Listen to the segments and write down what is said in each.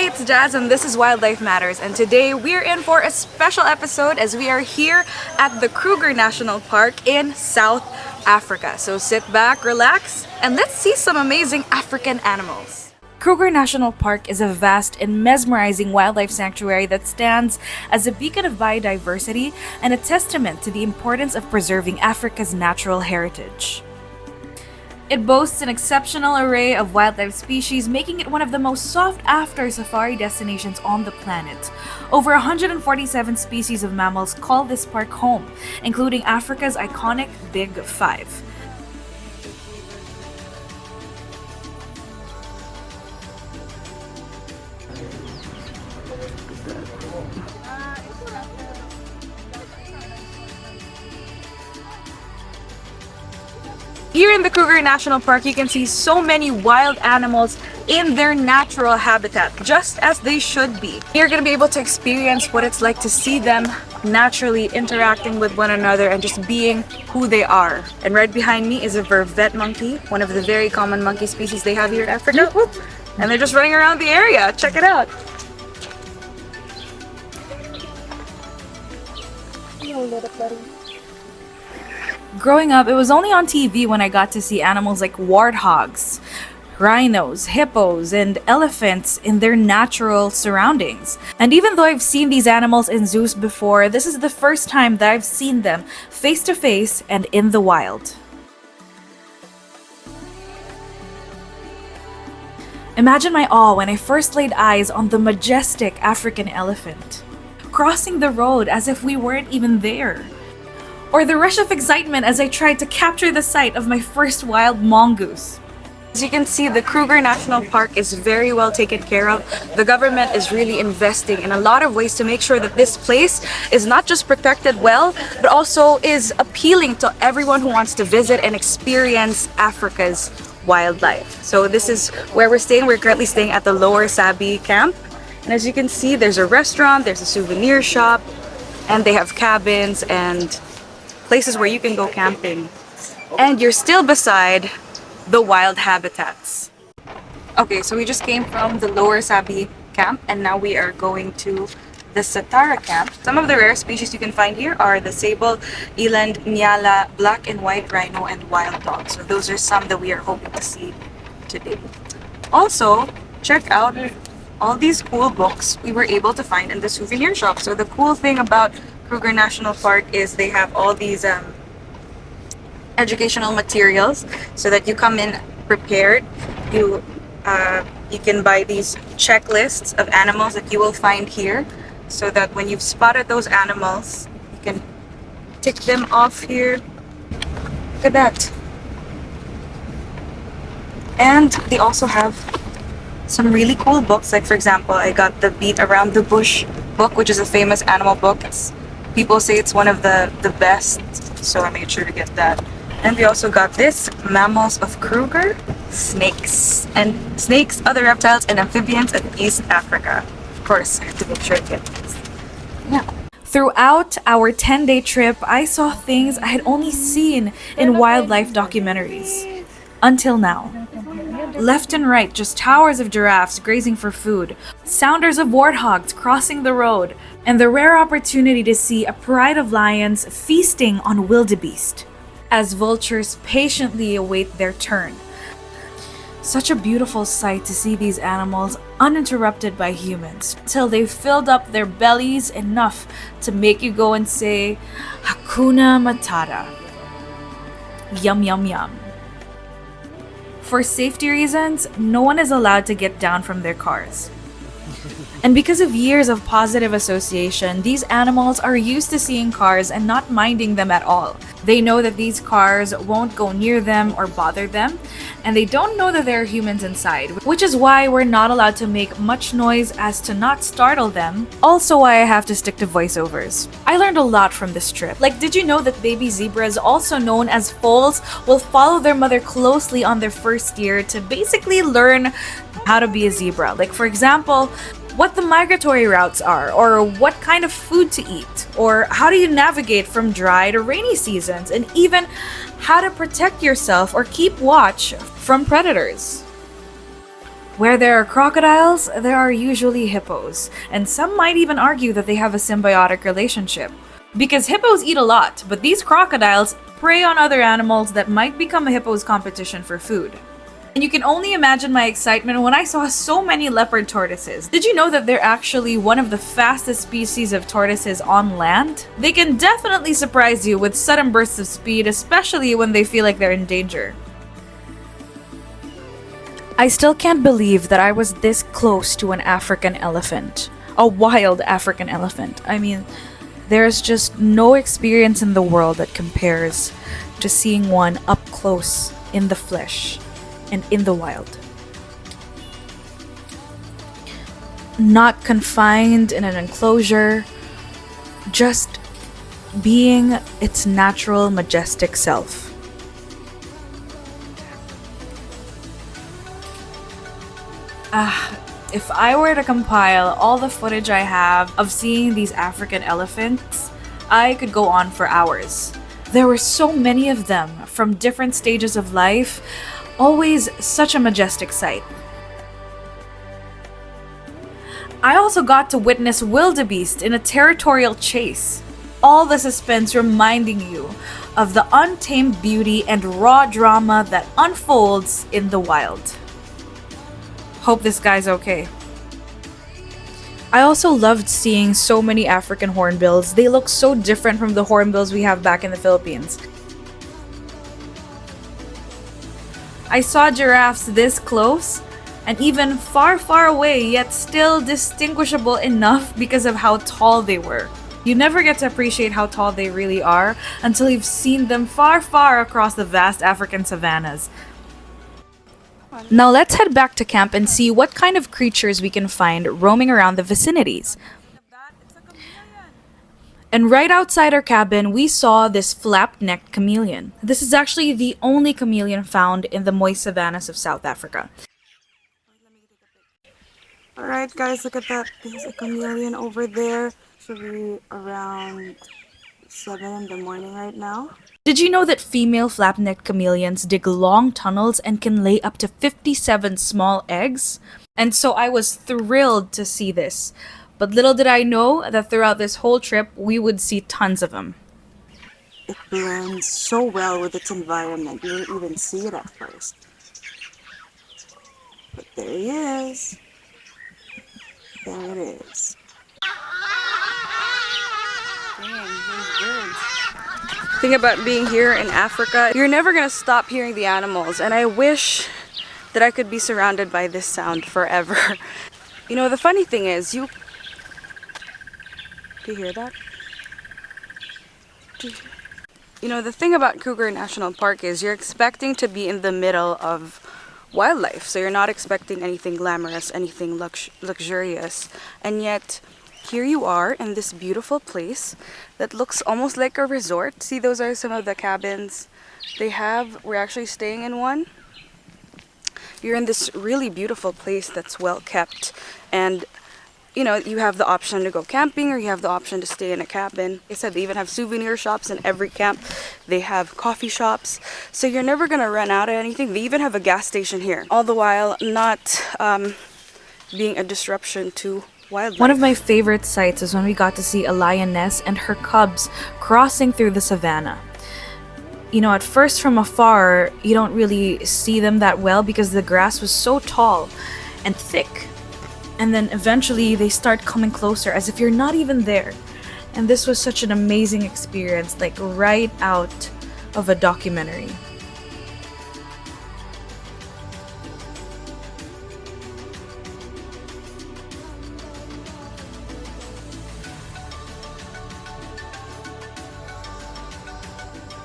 Hey, it's Jazz and this is Wildlife Matters, and today we're in for a special episode as we are here at the Kruger National Park in South Africa. So sit back, relax, and let's see some amazing African animals. Kruger National Park is a vast and mesmerizing wildlife sanctuary that stands as a beacon of biodiversity and a testament to the importance of preserving Africa's natural heritage. It boasts an exceptional array of wildlife species, making it one of the most sought-after safari destinations on the planet. Over 147 species of mammals call this park home, including Africa's iconic Big Five. Here in the Kruger National Park, you can see so many wild animals in their natural habitat, just as they should be. You're going to be able to experience what it's like to see them naturally interacting with one another and just being who they are. And right behind me is a vervet monkey, one of the very common monkey species they have here in Africa. And they're just running around the area. Check it out. Hello, little buddy. Growing up, it was only on TV when I got to see animals like warthogs, rhinos, hippos, and elephants in their natural surroundings. And even though I've seen these animals in zoos before, this is the first time that I've seen them face to face and in the wild. Imagine my awe when I first laid eyes on the majestic African elephant, crossing the road as if we weren't even there. Or the rush of excitement as I tried to capture the sight of my first wild mongoose. As you can see, the Kruger National Park is very well taken care of. The government is really investing in a lot of ways to make sure that this place is not just protected well, but also is appealing to everyone who wants to visit and experience Africa's wildlife. So this is where we're staying. We're currently staying at the Lower Sabi camp. And as you can see, there's a restaurant, there's a souvenir shop, and they have cabins and places where you can go camping, and you're still beside the wild habitats. Okay, so we just came from the Lower Sabi camp and now we are going to the Satara camp. Some of the rare species you can find here are the sable, eland, nyala, black and white rhino, and wild dog. So those are some that we are hoping to see today. Also, check out all these cool books we were able to find in the souvenir shop. So the cool thing about Kruger National Park is they have all these educational materials so that you come in prepared. You can buy these checklists of animals that you will find here so that when you've spotted those animals, you can tick them off here. Look at that. And they also have some really cool books. Like for example, I got the Beat Around the Bush book, which is a famous animal book. People say it's one of the best, so I made sure to get that. And we also got this, Mammals of Kruger, snakes, other reptiles, and amphibians in East Africa. Of course, I have to make sure to get this. Yeah. Throughout our 10-day trip, I saw things I had only seen in wildlife documentaries. Until now. Left and right, just towers of giraffes grazing for food, sounders of warthogs crossing the road, and the rare opportunity to see a pride of lions feasting on wildebeest as vultures patiently await their turn. Such a beautiful sight to see these animals uninterrupted by humans till they've filled up their bellies enough to make you go and say, Hakuna Matata. Yum, yum, yum. For safety reasons, no one is allowed to get down from their cars. And because of years of positive association, these animals are used to seeing cars and not minding them at all. They know that these cars won't go near them or bother them, and they don't know that there are humans inside, which is why we're not allowed to make much noise as to not startle them. Also why I have to stick to voiceovers. I learned a lot from this trip. Like, did you know that baby zebras, also known as foals, will follow their mother closely on their first year to basically learn how to be a zebra? Like, for example, what the migratory routes are, or what kind of food to eat, or how do you navigate from dry to rainy seasons, and even how to protect yourself or keep watch from predators. Where there are crocodiles, there are usually hippos, and some might even argue that they have a symbiotic relationship. Because hippos eat a lot, but these crocodiles prey on other animals that might become a hippo's competition for food. And you can only imagine my excitement when I saw so many leopard tortoises. Did you know that they're actually one of the fastest species of tortoises on land? They can definitely surprise you with sudden bursts of speed, especially when they feel like they're in danger. I still can't believe that I was this close to an African elephant. A wild African elephant. I mean, there's just no experience in the world that compares to seeing one up close in the flesh and in the wild. Not confined in an enclosure, just being its natural, majestic self. If I were to compile all the footage I have of seeing these African elephants, I could go on for hours. There were so many of them from different stages of life, always such a majestic sight. I also got to witness wildebeest in a territorial chase. All the suspense reminding you of the untamed beauty and raw drama that unfolds in the wild. Hope this guy's okay. I also loved seeing so many African hornbills. They look so different from the hornbills we have back in the Philippines. I saw giraffes this close and even far, far away, yet still distinguishable enough because of how tall they were. You never get to appreciate how tall they really are until you've seen them far, far across the vast African savannas. Now let's head back to camp and see what kind of creatures we can find roaming around the vicinities. And right outside our cabin, we saw this flap-necked chameleon. This is actually the only chameleon found in the moist savannas of South Africa. Alright guys, look at that. There's a chameleon over there. Should be around 7 in the morning right now. Did you know that female flap-necked chameleons dig long tunnels and can lay up to 57 small eggs? And so I was thrilled to see this. But little did I know that throughout this whole trip, we would see tons of them. It blends so well with its environment. You don't even see it at first. But there he is. There it is. Dang, those birds. Thing about being here in Africa, you're never gonna stop hearing the animals, and I wish that I could be surrounded by this sound forever. You know, the funny thing is, do you hear that? You know, the thing about Kruger National Park is you're expecting to be in the middle of wildlife, so you're not expecting anything glamorous, anything luxurious, and yet here you are in this beautiful place that looks almost like a resort. See, those are some of the cabins they have. We're actually staying in one. You're in this really beautiful place that's well kept, and you know, you have the option to go camping or you have the option to stay in a cabin. They said they even have souvenir shops in every camp. They have coffee shops, so you're never gonna run out of anything. They even have a gas station here, all the while not being a disruption to wildlife. One of my favorite sights is when we got to see a lioness and her cubs crossing through the savannah. You know, at first from afar, you don't really see them that well because the grass was so tall and thick. And then eventually they start coming closer as if you're not even there. And this was such an amazing experience, like right out of a documentary.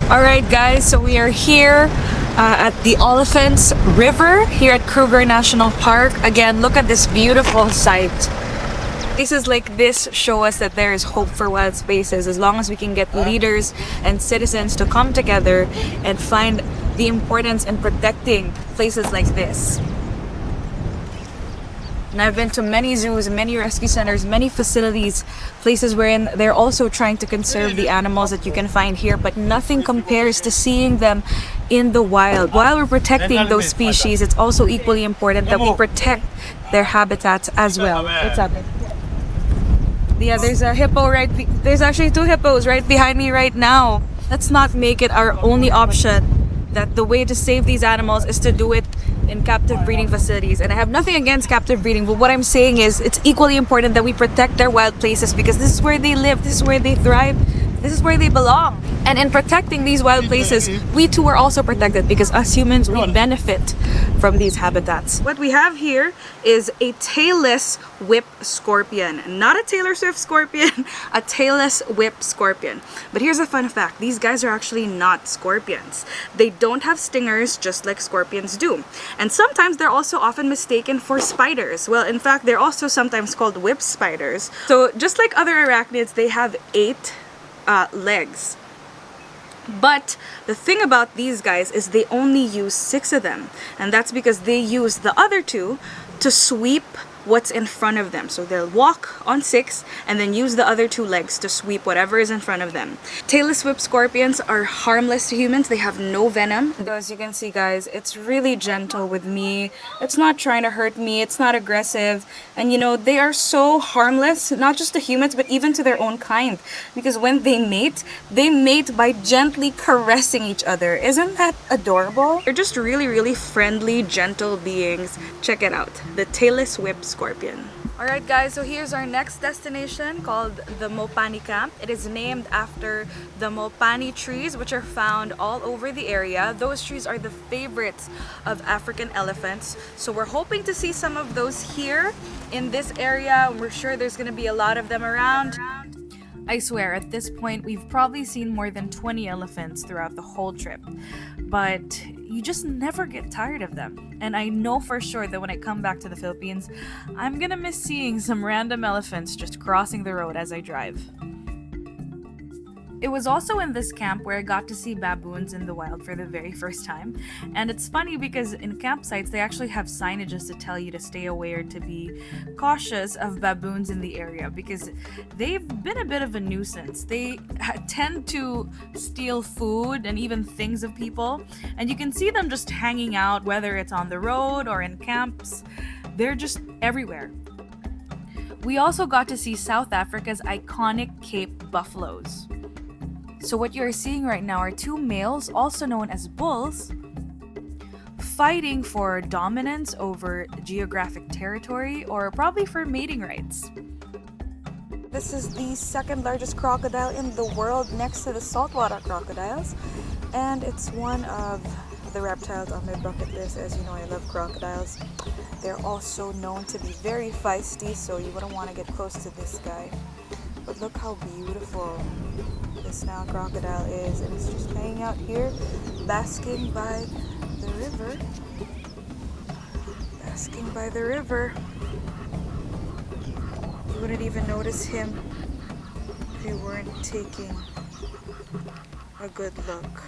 Alright guys, so we are here at the Elephants River here at Kruger National Park. Again, look at this beautiful sight. Places like this show us that there is hope for wild spaces as long as we can get leaders and citizens to come together and find the importance in protecting places like this. And I've been to many zoos, many rescue centers, many facilities, places wherein they're also trying to conserve the animals that you can find here, but nothing compares to seeing them in the wild. While we're protecting those species, it's also equally important that we protect their habitats as well. What's up? Yeah, there's a hippo there's actually two hippos right behind me right now. Let's not make it our only option. That the way to save these animals is to do it in captive breeding facilities. And I have nothing against captive breeding, but what I'm saying is it's equally important that we protect their wild places because this is where they live, this is where they thrive, this is where they belong. And in protecting these wild places, we too are also protected because us humans, we benefit from these habitats. What we have here is a tailless whip scorpion. Not a Taylor Swift scorpion, a tailless whip scorpion. But here's a fun fact. These guys are actually not scorpions. They don't have stingers just like scorpions do. And sometimes they're also often mistaken for spiders. Well, in fact, they're also sometimes called whip spiders. So just like other arachnids, they have 8 legs. But the thing about these guys is they only use 6 of them. And that's because they use the other 2 to sweep what's in front of them. So they'll walk on 6 and then use the other 2 legs to sweep whatever is in front of them. Tailless whip scorpions are harmless to humans. They have no venom. As you can see, guys, it's really gentle with me. It's not trying to hurt me. It's not aggressive. And you know, they are so harmless, not just to humans, but even to their own kind. Because when they mate by gently caressing each other. Isn't that adorable? They're just really, really friendly, gentle beings. Check it out. The tailless whip scorpion. Alright guys, so here's our next destination called the Mopani Camp. It is named after the Mopani trees which are found all over the area. Those trees are the favorites of African elephants. So we're hoping to see some of those here in this area. We're sure there's going to be a lot of them around. I swear, at this point, we've probably seen more than 20 elephants throughout the whole trip. But you just never get tired of them. And I know for sure that when I come back to the Philippines, I'm gonna miss seeing some random elephants just crossing the road as I drive. It was also in this camp where I got to see baboons in the wild for the very first time. And it's funny because in campsites, they actually have signages to tell you to stay away or to be cautious of baboons in the area because they've been a bit of a nuisance. They tend to steal food and even things of people. And you can see them just hanging out, whether it's on the road or in camps. They're just everywhere. We also got to see South Africa's iconic Cape buffaloes. So what you're seeing right now are 2 males, also known as bulls, fighting for dominance over geographic territory or probably for mating rights. This is the second largest crocodile in the world next to the saltwater crocodiles, and it's one of the reptiles on my bucket list. As you know, I love crocodiles. They're also known to be very feisty, so you wouldn't want to get close to this guy. But look how beautiful this Nile crocodile is, and it's just hanging out here, basking by the river. Basking by the river. You wouldn't even notice him if you weren't taking a good look.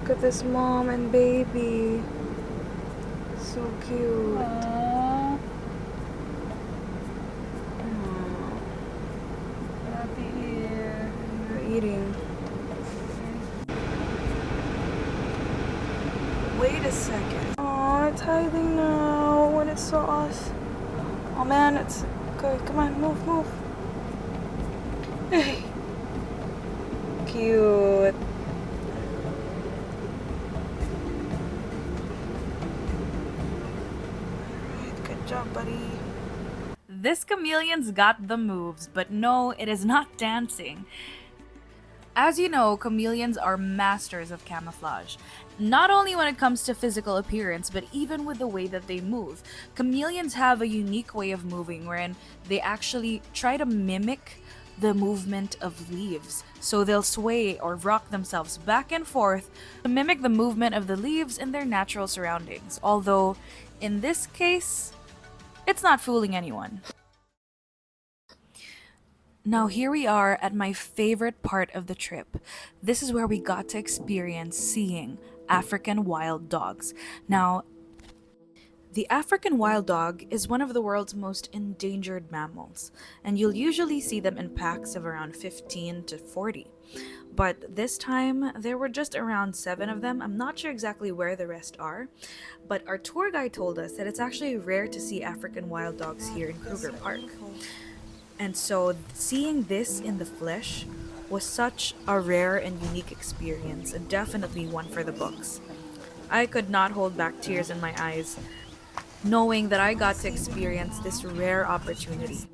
Look at this mom and baby. So cute. Aww. Eating. Wait a second. Oh, it's hiding now when it saw us. Oh man, it's okay. Come on, move. Hey. Cute. Alright, good job, buddy. This chameleon's got the moves, but no, it is not dancing. As you know, chameleons are masters of camouflage. Not only when it comes to physical appearance, but even with the way that they move. Chameleons have a unique way of moving wherein they actually try to mimic the movement of leaves. So they'll sway or rock themselves back and forth to mimic the movement of the leaves in their natural surroundings. Although, in this case, it's not fooling anyone. Now here we are at my favorite part of the trip. This is where we got to experience seeing African wild dogs. Now, The African wild dog is one of the world's most endangered mammals, and you'll usually see them in packs of around 15 to 40. But this time, there were just around 7 of them. I'm not sure exactly where the rest are, but our tour guide told us that it's actually rare to see African wild dogs here in Kruger Park. And so, seeing this in the flesh was such a rare and unique experience, and definitely one for the books. I could not hold back tears in my eyes, knowing that I got to experience this rare opportunity.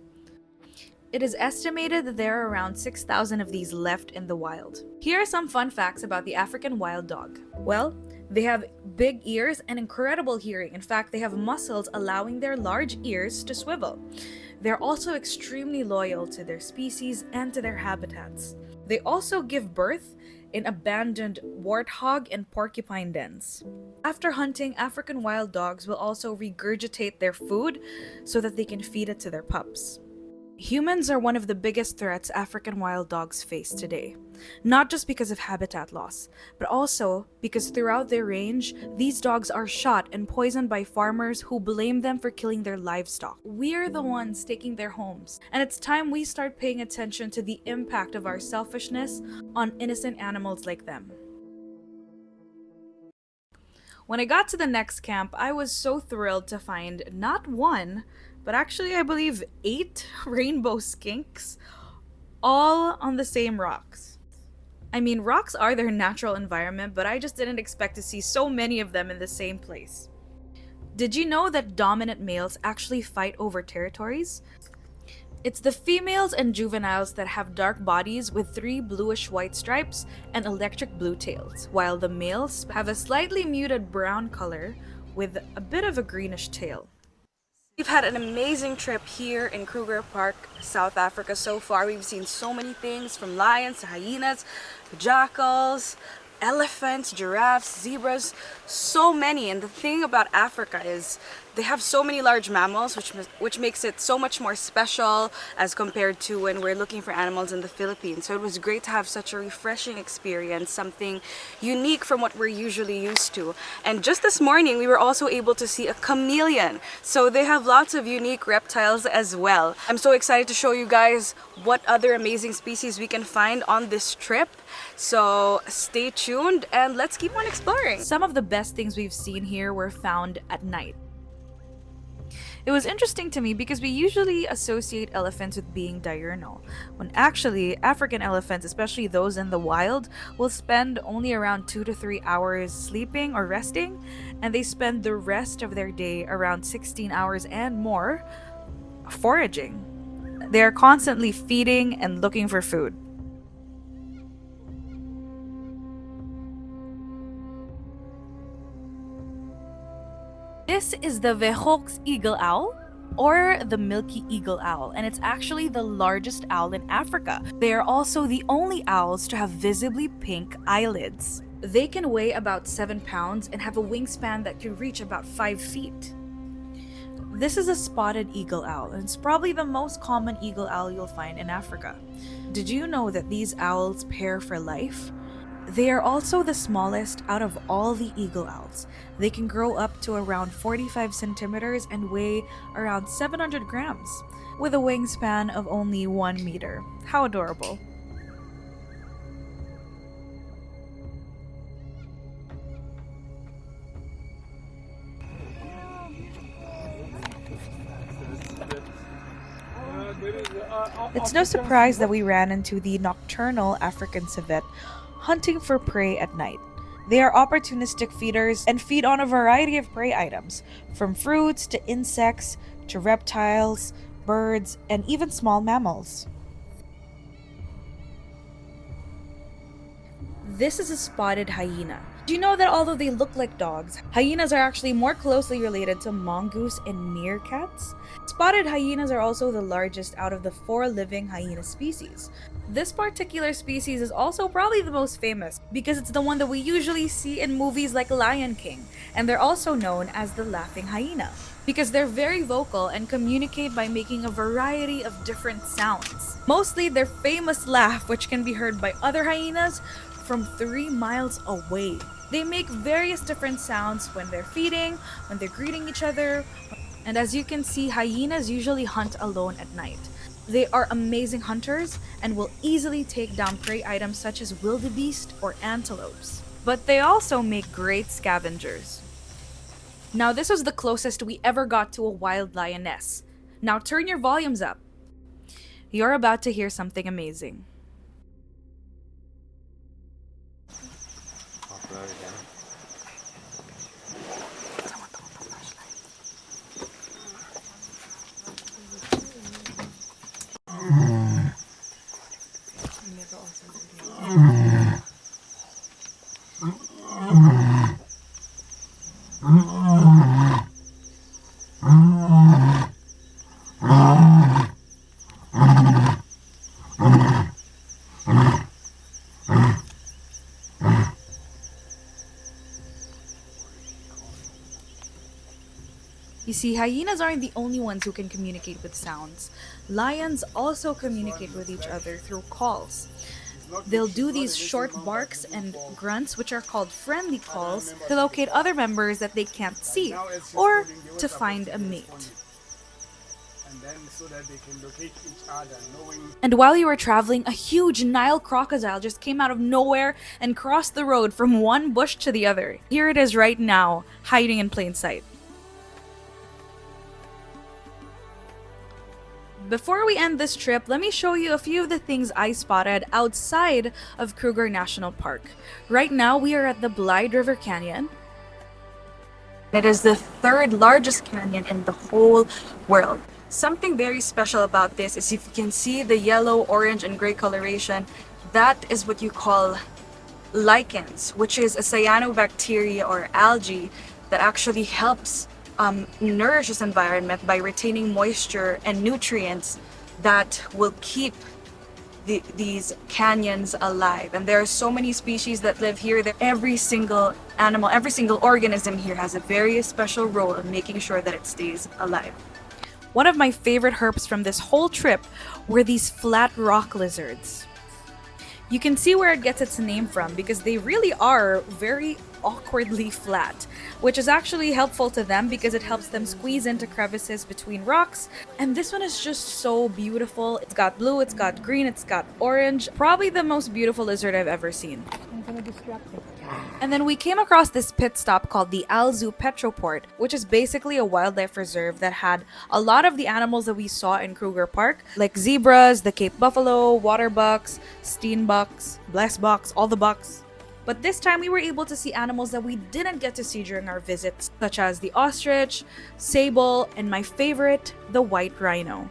It is estimated that there are around 6,000 of these left in the wild. Here are some fun facts about the African wild dog. Well, they have big ears and incredible hearing. In fact, they have muscles allowing their large ears to swivel. They're also extremely loyal to their species and to their habitats. They also give birth in abandoned warthog and porcupine dens. After hunting, African wild dogs will also regurgitate their food so that they can feed it to their pups. Humans are one of the biggest threats African wild dogs face today, not just because of habitat loss, but also because throughout their range, these dogs are shot and poisoned by farmers who blame them for killing their livestock. We're the ones taking their homes, and it's time we start paying attention to the impact of our selfishness on innocent animals like them. When I got to the next camp, I was so thrilled to find not one, but actually I believe 8 rainbow skinks, all on the same rocks. I mean, rocks are their natural environment, but I just didn't expect to see so many of them in the same place. Did you know that dominant males actually fight over territories? It's the females and juveniles that have dark bodies with 3 bluish-white stripes and electric blue tails, while the males have a slightly muted brown color with a bit of a greenish tail. We've had an amazing trip here in Kruger Park, South Africa so far. We've seen so many things, from lions to hyenas, jackals, elephants, giraffes, zebras, so many. And the thing about Africa is they have so many large mammals, which makes it so much more special as compared to when we're looking for animals in the Philippines. So it was great to have such a refreshing experience, something unique from what we're usually used to. And just this morning, we were also able to see a chameleon. So they have lots of unique reptiles as well. I'm so excited to show you guys what other amazing species we can find on this trip. So stay tuned and let's keep on exploring. Some of the best things we've seen here were found at night. It was interesting to me because we usually associate elephants with being diurnal, when actually African elephants, especially those in the wild, will spend only around 2 to 3 hours sleeping or resting, and they spend the rest of their day, around 16 hours and more, foraging. They are constantly feeding and looking for food. This is the Wehok's eagle owl, or the milky eagle owl, and it's actually the largest owl in Africa. They are also the only owls to have visibly pink eyelids. They can weigh about 7 pounds and have a wingspan that can reach about 5 feet. This is a spotted eagle owl, and it's probably the most common eagle owl you'll find in Africa. Did you know that these owls pair for life? They are also the smallest out of all the eagle owls. They can grow up to around 45 centimeters and weigh around 700 grams, with a wingspan of only 1 meter. How adorable. It's no surprise that we ran into the nocturnal African civet hunting for prey at night. They are opportunistic feeders and feed on a variety of prey items, from fruits to insects to reptiles, birds, and even small mammals. This is a spotted hyena. Do you know that although they look like dogs, hyenas are actually more closely related to mongoose and meerkats? Spotted hyenas are also the largest out of the 4 living hyena species. This particular species is also probably the most famous because it's the one that we usually see in movies like Lion King, and they're also known as the laughing hyena because they're very vocal and communicate by making a variety of different sounds. Mostly their famous laugh, which can be heard by other hyenas from 3 miles away. They make various different sounds when they're feeding, when they're greeting each other, and as you can see, hyenas usually hunt alone at night. They are amazing hunters and will easily take down prey items such as wildebeest or antelopes. But they also make great scavengers. Now, this was the closest we ever got to a wild lioness. Now, turn your volumes up. You're about to hear something amazing. You see, hyenas aren't the only ones who can communicate with sounds. Lions also communicate with each other through calls. They'll do these short barks and grunts, which are called friendly calls, to locate other members that they can't see, or to find a mate. And while you were traveling, a huge Nile crocodile just came out of nowhere and crossed the road from one bush to the other. Here it is right now, hiding in plain sight. Before we end this trip, let me show you a few of the things I spotted outside of Kruger National Park. Right now, we are at the Blyde River Canyon. It is the third largest canyon in the whole world. Something very special about this is if you can see the yellow, orange, and gray coloration, that is what you call lichens, which is a cyanobacteria or algae that actually helps nourish this environment by retaining moisture and nutrients that will keep these canyons alive. And there are so many species that live here that every single animal, every single organism here has a very special role in making sure that it stays alive. One of my favorite herps from this whole trip were these flat rock lizards. You can see where it gets its name from because they really are very awkwardly flat, which is actually helpful to them because it helps them squeeze into crevices between rocks. And this one is just so beautiful. It's got blue, it's got green, it's got orange. Probably the most beautiful lizard I've ever seen. And then we came across this pit stop called the Al Zoo Petroport, which is basically a wildlife reserve that had a lot of the animals that we saw in Kruger Park, like zebras, the Cape buffalo, water bucks, steenbucks, blessbucks, all the bucks. But this time we were able to see animals that we didn't get to see during our visits, such as the ostrich, sable, and my favorite, the white rhino.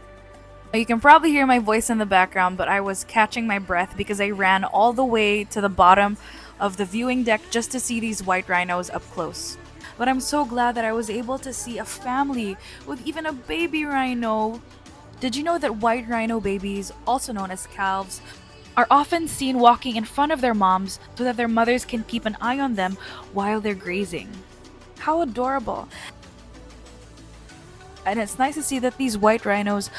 You can probably hear my voice in the background, but I was catching my breath because I ran all the way to the bottom of the viewing deck just to see these white rhinos up close. But I'm so glad that I was able to see a family with even a baby rhino. Did you know that white rhino babies, also known as calves, are often seen walking in front of their moms so that their mothers can keep an eye on them while they're grazing? How adorable! And it's nice to see that these white rhinos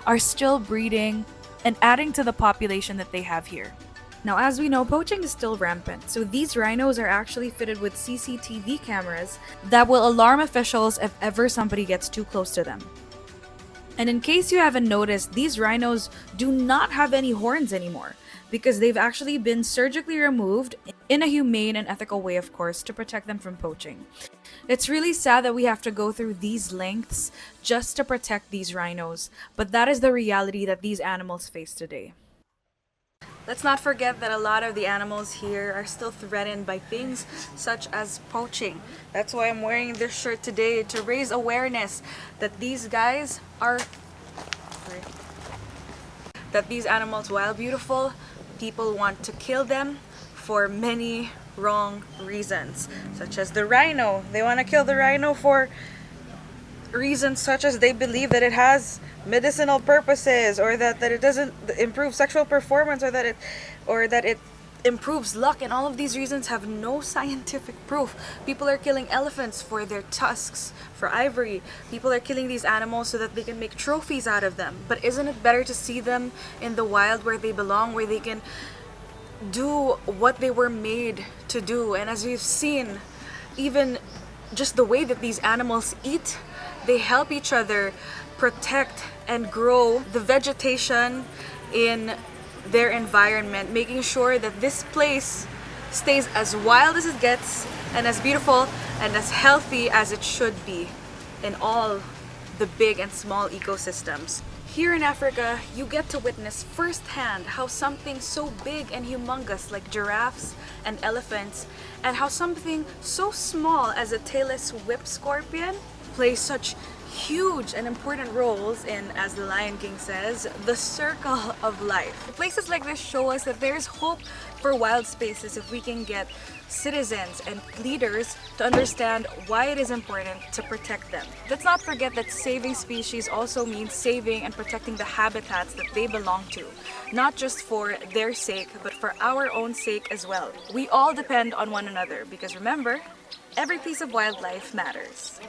are still breeding and adding to the population that they have here. Now, as we know, poaching is still rampant, so these rhinos are actually fitted with CCTV cameras that will alarm officials if ever somebody gets too close to them. And in case you haven't noticed, these rhinos do not have any horns anymore because they've actually been surgically removed in a humane and ethical way, of course, to protect them from poaching. It's really sad that we have to go through these lengths just to protect these rhinos, but that is the reality that these animals face today. Let's not forget that a lot of the animals here are still threatened by things such as poaching. That's why I'm wearing this shirt today, to raise awareness that these guys are... that these animals, while beautiful, people want to kill them for many wrong reasons. Such as the rhino. They want to kill the rhino for reasons such as they believe that it has medicinal purposes, or that it doesn't improve sexual performance, or that it improves luck, and all of these reasons have no scientific proof. People are killing elephants for their tusks, for ivory. People are killing these animals so that they can make trophies out of them. But isn't it better to see them in the wild where they belong, where they can do what they were made to do. And as we've seen, even just the way that these animals eat, they help each other protect and grow the vegetation in their environment, making sure that this place stays as wild as it gets and as beautiful and as healthy as it should be in all the big and small ecosystems. Here in Africa, you get to witness firsthand how something so big and humongous like giraffes and elephants, and how something so small as a tailless whip scorpion plays such huge and important roles in, as the Lion King says, the circle of life. Places like this show us that there's hope for wild spaces if we can get citizens and leaders to understand why it is important to protect them. Let's not forget that saving species also means saving and protecting the habitats that they belong to, not just for their sake, but for our own sake as well. We all depend on one another because remember, every piece of wildlife matters.